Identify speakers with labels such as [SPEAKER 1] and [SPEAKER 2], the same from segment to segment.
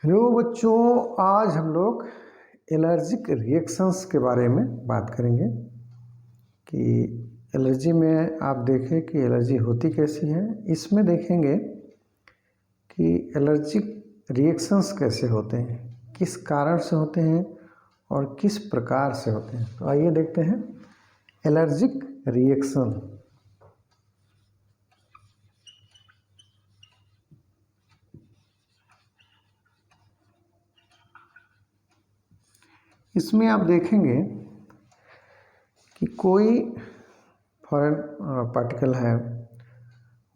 [SPEAKER 1] Hello बच्चों, आज हम लोग एलर्जिक रिएक्शंस के बारे में बात करेंगे कि एलर्जी में आप देखें कि एलर्जी होती कैसी है। इसमें देखेंगे कि एलर्जिक रिएक्शंस कैसे होते हैं, किस कारण से होते हैं और किस प्रकार से होते हैं। तो आइए देखते हैं एलर्जिक रिएक्शन। इसमें आप देखेंगे कि कोई फॉरेन पार्टिकल है,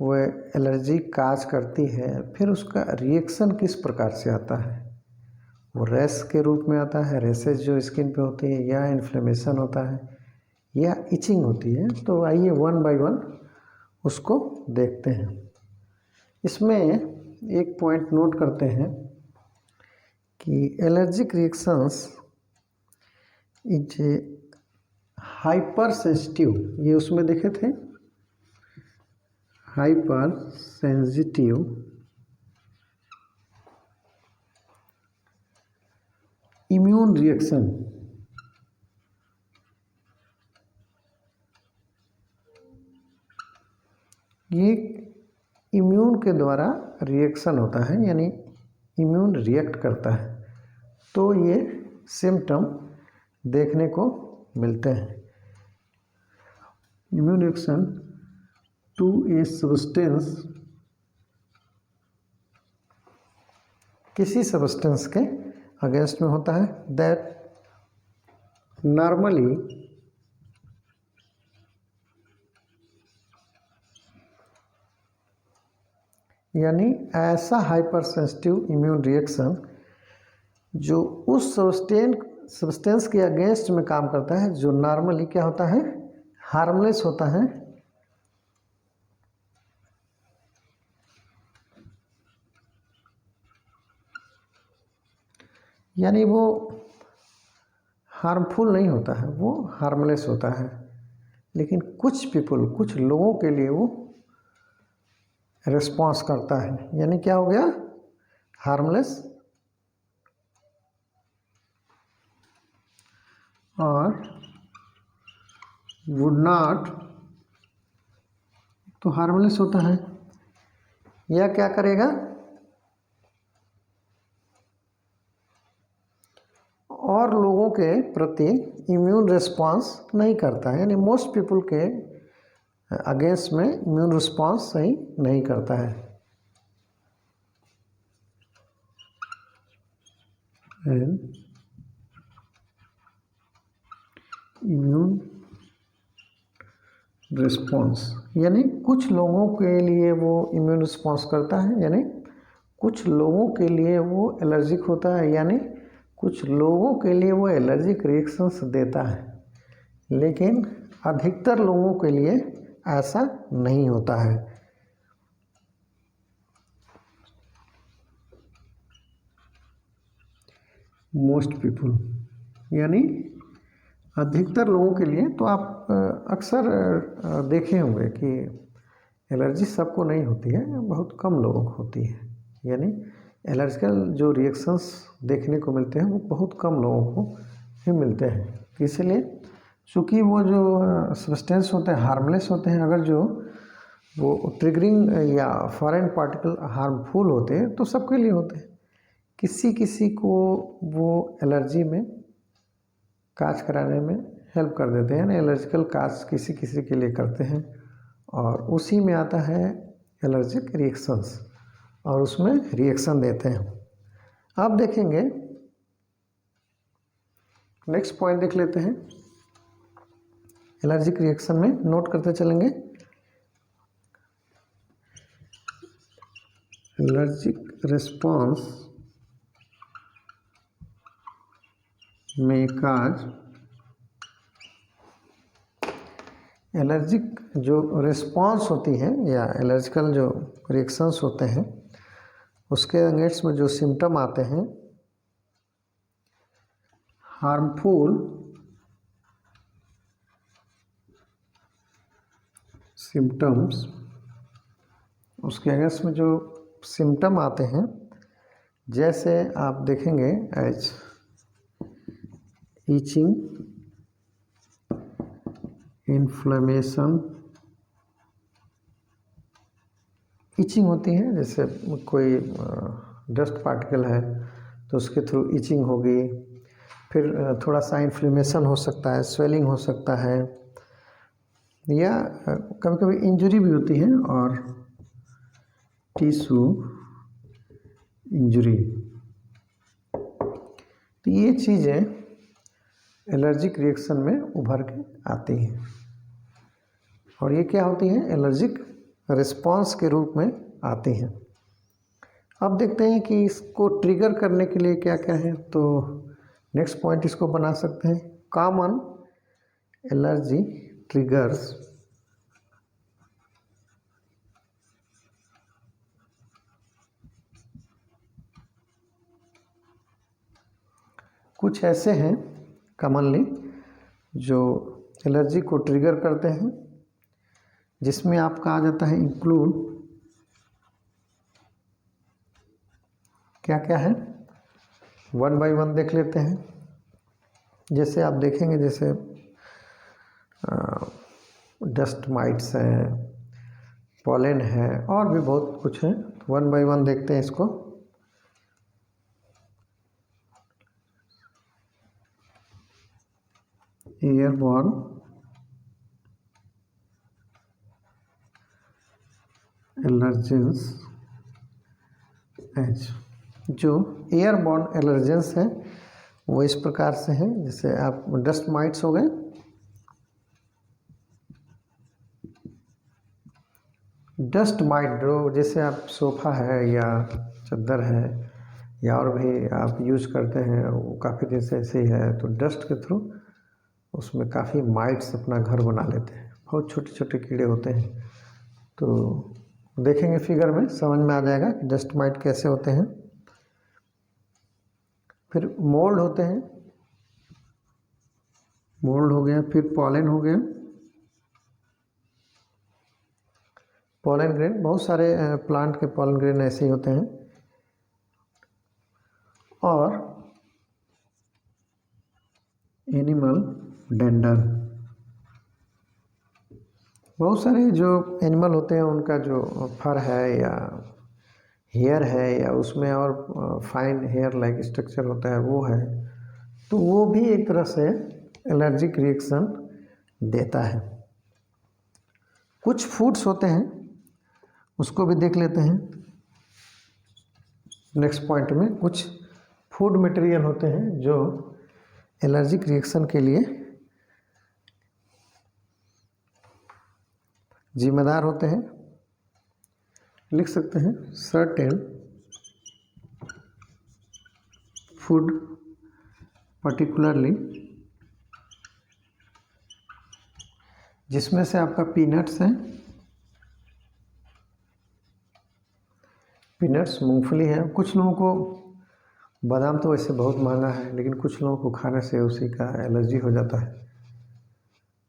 [SPEAKER 1] वह एलर्जी काज करती है, फिर उसका रिएक्शन किस प्रकार से आता है। वो रैश के रूप में आता है, रैशेज जो स्किन पे होती है, या इन्फ्लेमेशन होता है, या इचिंग होती है। तो आइए वन बाय वन उसको देखते हैं। इसमें एक पॉइंट नोट करते हैं कि allergic reactions is hyper sensitive, ये उसमें देखे थे, हाइपर सेंसिटिव इम्यून रिएक्शन। ये इम्यून के द्वारा रिएक्शन होता है, यानी इम्यून रिएक्ट करता है, तो ये सिम्टम देखने को मिलते हैं। Immune reaction to a substance, किसी सब्सटेंस के अगेंस्ट में होता है, दैट नॉर्मली यानी ऐसा हाइपर सेंसिटिव इम्यून रिएक्शन जो उस सब्सटेंस के अगेंस्ट में काम करता है, जो नॉर्मली क्या होता है, हार्मलेस होता है, यानी वो हार्मफुल नहीं होता है, वो हार्मलेस होता है। लेकिन कुछ लोगों के लिए वो रिस्पॉन्स करता है, यानी क्या हो गया, हार्मलेस और वुड नॉट, तो हार्मलेस होता है, यह क्या करेगा, और लोगों के प्रति इम्यून रिस्पांस नहीं करता है, यानी मोस्ट पीपल के अगेंस्ट में इम्यून रिस्पांस सही नहीं करता है। इम्यून रिस्पांस यानी कुछ लोगों के लिए वो इम्यून रिस्पांस करता है, यानी कुछ लोगों के लिए वो एलर्जिक होता है, यानी कुछ लोगों के लिए वो एलर्जिक रिएक्शंस देता है। लेकिन अधिकतर लोगों के लिए ऐसा नहीं होता है। मोस्ट पीपल यानी अधिकतर लोगों के लिए। तो आप अक्सर देखे होंगे कि एलर्जी सबको नहीं होती है, बहुत कम लोगों को होती है, यानी एलर्जिकल जो रिएक्शंस देखने को मिलते हैं वो बहुत कम लोगों को ही मिलते हैं। इसलिए चूँकि वो जो सब्सटेंस होते हैं हार्मलेस होते हैं, अगर जो वो ट्रिगरिंग या फॉरेन पार्टिकल हार्मफुल होते हैं तो सबके लिए होते हैं। किसी किसी को वो एलर्जी में काज कराने में हेल्प कर देते हैं, ना एलर्जिकल काज किसी किसी के लिए करते हैं, और उसी में आता है एलर्जिक रिएक्शंस, और उसमें रिएक्शन देते हैं। आप देखेंगे, नेक्स्ट पॉइंट देख लेते हैं। एलर्जिक रिएक्शन में नोट करते चलेंगे, एलर्जिक रिस्पॉन्स में काज, एलर्जिक जो रिस्पॉन्स होती है या एलर्जिकल जो रिएक्शंस होते हैं उसके अगेंस्ट में जो सिम्टम आते हैं, हार्मफुल सिम्टम्स, उसके अगेंस्ट में जो सिम्टम आते हैं जैसे आप देखेंगे एज ईचिंग, इन्फ्लेमेशन, ईचिंग होती है, जैसे कोई डस्ट पार्टिकल है तो उसके थ्रू ईचिंग होगी। फिर थोड़ा सा इन्फ्लेमेशन हो सकता है, स्वेलिंग हो सकता है, या कभी कभी इंजरी भी होती है और टिश्यू इंजरी। तो ये चीज़ें एलर्जिक रिएक्शन में उभर के आती हैं और ये क्या होती हैं, एलर्जिक रिस्पॉन्स के रूप में आती हैं। अब देखते हैं कि इसको ट्रिगर करने के लिए क्या क्या है। तो नेक्स्ट पॉइंट इसको बना सकते हैं, कॉमन एलर्जी ट्रिगर्स। कुछ ऐसे हैं कॉमनली जो एलर्जी को ट्रिगर करते हैं, जिसमें आपका आ जाता है इंक्लूड, क्या क्या है, वन बाय वन देख लेते हैं। जैसे आप देखेंगे, जैसे डस्ट माइट्स हैं, पॉलन है, और भी बहुत कुछ है। वन बाय वन देखते हैं इसको। एयरबॉर्न एलर्जेंस एज, जो एयरबॉर्न एलर्जेंस है वो इस प्रकार से है, जैसे आप डस्ट माइट्स हो गए, डस्ट माइट जो जैसे आप सोफ़ा है या चादर है या और भी आप यूज करते हैं, वो काफ़ी दिन से ऐसे ही है, तो डस्ट के थ्रू उसमें काफ़ी माइट्स अपना घर बना लेते हैं। बहुत छोटे छोटे कीड़े होते हैं। तो देखेंगे फिगर में समझ में आ जाएगा कि डस्ट माइट कैसे होते हैं। फिर मोल्ड होते हैं, मोल्ड हो गया। फिर पॉलन हो गया, पॉलन ग्रेन, बहुत सारे प्लांट के पॉलन ग्रेन ऐसे ही होते हैं। और एनिमल डेंडर, बहुत सारे जो एनिमल होते हैं उनका जो फर है या हेयर है या उसमें और फाइन हेयर लाइक स्ट्रक्चर होता है वो है, तो वो भी एक तरह से एलर्जिक रिएक्शन देता है। कुछ फूड्स होते हैं उसको भी देख लेते हैं नेक्स्ट पॉइंट में। कुछ फूड मटेरियल होते हैं जो एलर्जिक रिएक्शन के लिए जिम्मेदार होते हैं। लिख सकते हैं सर्टेन फूड पर्टिकुलरली, जिसमें से आपका पीनट्स है, पीनट्स मूंगफली है। कुछ लोगों को बादाम तो वैसे बहुत महंगा है, लेकिन कुछ लोगों को खाने से उसी का एलर्जी हो जाता है।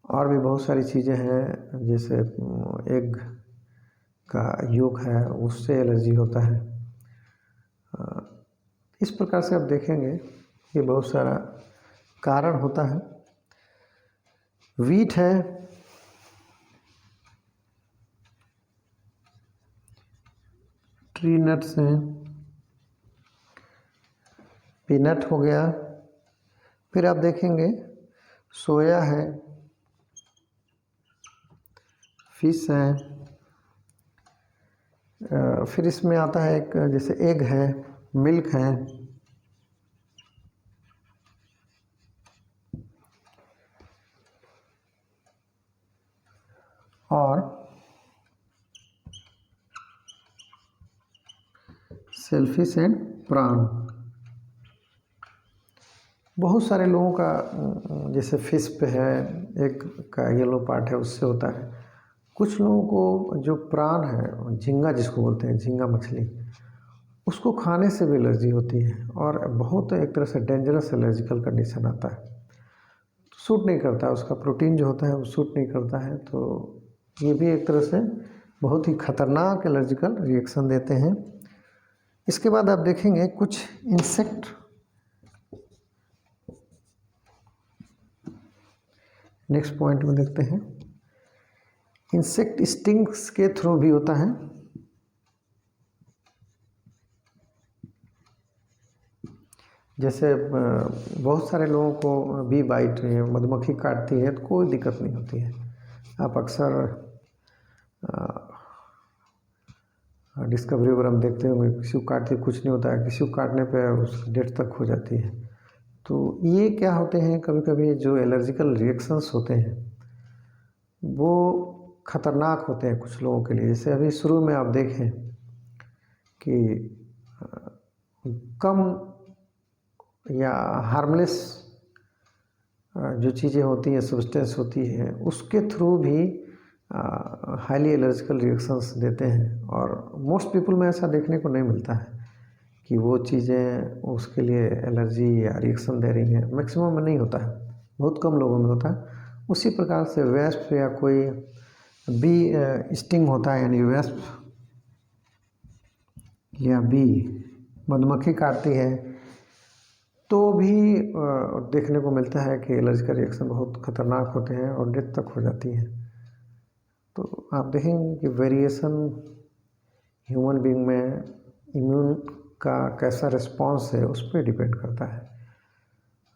[SPEAKER 1] और भी बहुत सारी चीज़ें हैं, जैसे एग का योग है उससे एलर्जी होता है। इस प्रकार से आप देखेंगे कि बहुत सारा कारण होता है। वीट है, ट्री नट्स हैं, पीनट हो गया। फिर आप देखेंगे सोया है, फिश है। फिर इसमें आता है एक जैसे एग है, मिल्क है, और सेलफिश एंड प्राण। बहुत सारे लोगों का जैसे फिश पे है, एक का येलो पार्ट है उससे होता है। कुछ लोगों को जो प्राण है, झींगा जिसको बोलते हैं, झींगा मछली, उसको खाने से भी एलर्जी होती है और बहुत एक तरह से डेंजरस एलर्जिकल कंडीशन आता है। सूट नहीं करता है, उसका प्रोटीन जो होता है वो सूट नहीं करता है। तो ये भी एक तरह से बहुत ही खतरनाक एलर्जिकल रिएक्शन देते हैं। इसके बाद आप देखेंगे कुछ इंसेक्ट, नेक्स्ट पॉइंट में देखते हैं, इंसेक्ट स्टिंग्स के थ्रू भी होता है। जैसे बहुत सारे लोगों को बी बाइट मधुमक्खी काटती है तो कोई दिक्कत नहीं होती है। आप अक्सर डिस्कवरी वगैरह हम देखते होंगे, किसी को काटते कुछ नहीं होता है, किसी को काटने पे उसकी डेथ तक हो जाती है। तो ये क्या होते हैं, कभी कभी जो एलर्जिकल रिएक्शंस होते हैं वो ख़तरनाक होते हैं कुछ लोगों के लिए। जैसे अभी शुरू में आप देखें कि कम या हार्मलेस जो चीज़ें होती हैं, सब्सटेंस होती है, उसके थ्रू भी हाईली एलर्जिकल रिएक्शंस देते हैं। और मोस्ट पीपल में ऐसा देखने को नहीं मिलता है कि वो चीज़ें उसके लिए एलर्जी या रिएक्शन दे रही हैं। मैक्सिमम में नहीं होता है, बहुत कम लोगों में होता है। उसी प्रकार से वेस्प या कोई बी स्टिंग होता है, यानी वेस्प या बी मधुमक्खी काटती है तो भी देखने को मिलता है कि एलर्जी का रिएक्शन बहुत ख़तरनाक होते हैं और डेथ तक हो जाती है। तो आप देखेंगे कि वेरिएशन ह्यूमन बीइंग में इम्यून का कैसा रिस्पॉन्स है उस पर डिपेंड करता है।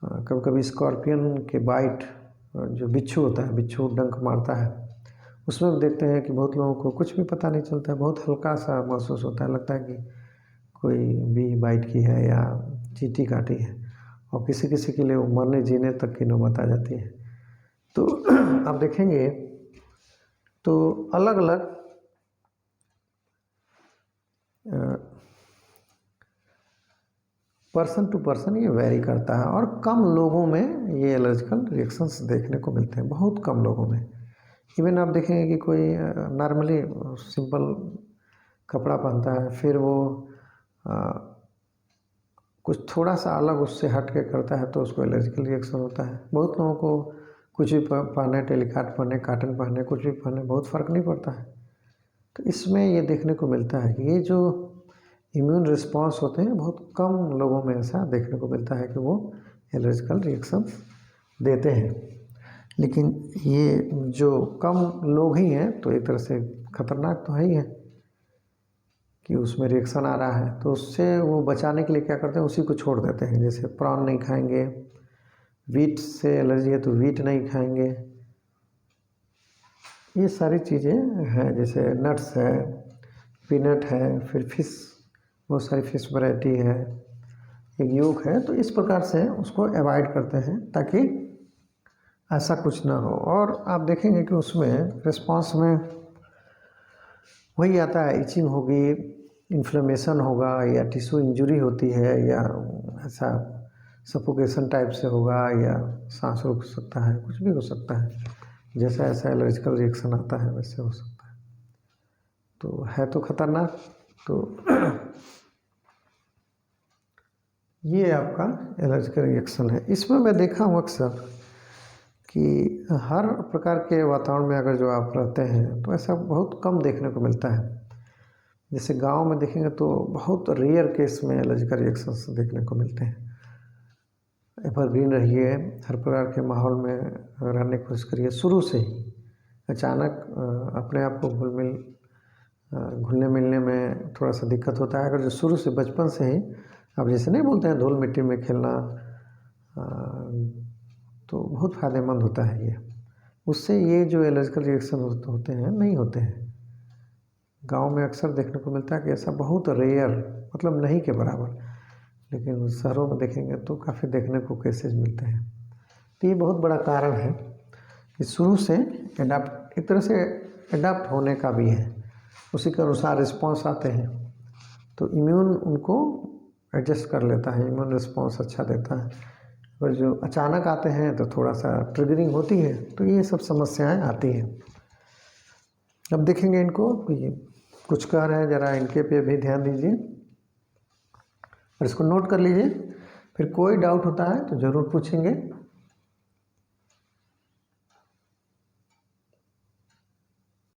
[SPEAKER 1] कभी कभी स्कॉर्पियन के बाइट, जो बिच्छू होता है, बिच्छू डंक मारता है, उसमें भी देखते हैं कि बहुत लोगों को कुछ भी पता नहीं चलता है, बहुत हल्का सा महसूस होता है, लगता है कि कोई बी बाइट की है या चींटी काटी है। और किसी किसी के लिए वो मरने जीने तक की नौबत आ जाती है। तो आप देखेंगे तो अलग अलग पर्सन टू पर्सन ये वेरी करता है और कम लोगों में ये एलर्जिकल रिएक्शंस देखने को मिलते हैं, बहुत कम लोगों में। इवन आप देखेंगे कि कोई नॉर्मली सिंपल कपड़ा पहनता है, फिर वो कुछ थोड़ा सा अलग उससे हट के करता है तो उसको एलर्जिकल रिएक्शन होता है। बहुत लोगों को कुछ भी पहने, टेलीकाट पहने, काटन पहने, कुछ भी पहने, बहुत फ़र्क नहीं पड़ता है। तो इसमें ये देखने को मिलता है कि ये जो इम्यून रिस्पॉन्स होते हैं बहुत कम लोगों में ऐसा देखने को मिलता है कि वो एलर्जिकल रिएक्शन देते हैं। लेकिन ये जो कम लोग ही हैं तो एक तरह से ख़तरनाक तो है ही है कि उसमें रिएक्शन आ रहा है। तो उससे वो बचाने के लिए क्या करते हैं, उसी को छोड़ देते हैं। जैसे प्रॉन नहीं खाएंगे, वीट से एलर्जी है तो वीट नहीं खाएंगे, ये सारी चीज़ें हैं। जैसे नट्स है, पीनट है, फिर फिश, बहुत सारी फिश वैरायटी है, एक योग है। तो इस प्रकार से उसको अवॉइड करते हैं ताकि ऐसा कुछ ना हो। और आप देखेंगे कि उसमें रिस्पॉन्स में वही आता है, इचिंग होगी, इन्फ्लेमेशन होगा, या टिश्यू इंजरी होती है, या ऐसा सफोकेशन टाइप से होगा, या सांस रुक सकता है, कुछ भी हो सकता है। जैसा ऐसा एलर्जिकल रिएक्शन आता है वैसे हो सकता है। तो है तो ख़तरनाक। तो ये आपका एलर्जिकल रिएक्शन है। इसमें मैं देखा हूँ अक्सर कि हर प्रकार के वातावरण में अगर जो आप रहते हैं तो ऐसा बहुत कम देखने को मिलता है। जैसे गांव में देखेंगे तो बहुत रेयर केस में एलर्जिकल रिएक्शंस देखने को मिलते हैं। एवरग्रीन रहिए, हर प्रकार के माहौल में रहने की कोशिश करिए। शुरू से ही अचानक अपने आप को घुलने मिलने में थोड़ा सा दिक्कत होता है। अगर जो शुरू से बचपन से ही अब जैसे नहीं बोलते हैं धूल मिट्टी में खेलना, तो बहुत फ़ायदेमंद होता है ये। उससे ये जो एलर्जिकल रिएक्शन होते हैं नहीं होते हैं। गांव में अक्सर देखने को मिलता है कि ऐसा बहुत रेयर, मतलब नहीं के बराबर, लेकिन शहरों में देखेंगे तो काफ़ी देखने को केसेस मिलते हैं। तो ये बहुत बड़ा कारण है कि शुरू से एडाप्ट, एक तरह से एडाप्ट होने का भी है, उसी के अनुसार रिस्पॉन्स आते हैं तो इम्यून उनको एडजस्ट कर लेता है, इम्यून रिस्पॉन्स अच्छा देता है। और जो अचानक आते हैं तो थोड़ा सा ट्रिगरिंग होती है, तो ये सब समस्याएं आती हैं। अब देखेंगे इनको, ये कुछ कह रहे हैं, ज़रा इनके पे भी ध्यान दीजिए और इसको नोट कर लीजिए। फिर कोई डाउट होता है तो ज़रूर पूछेंगे।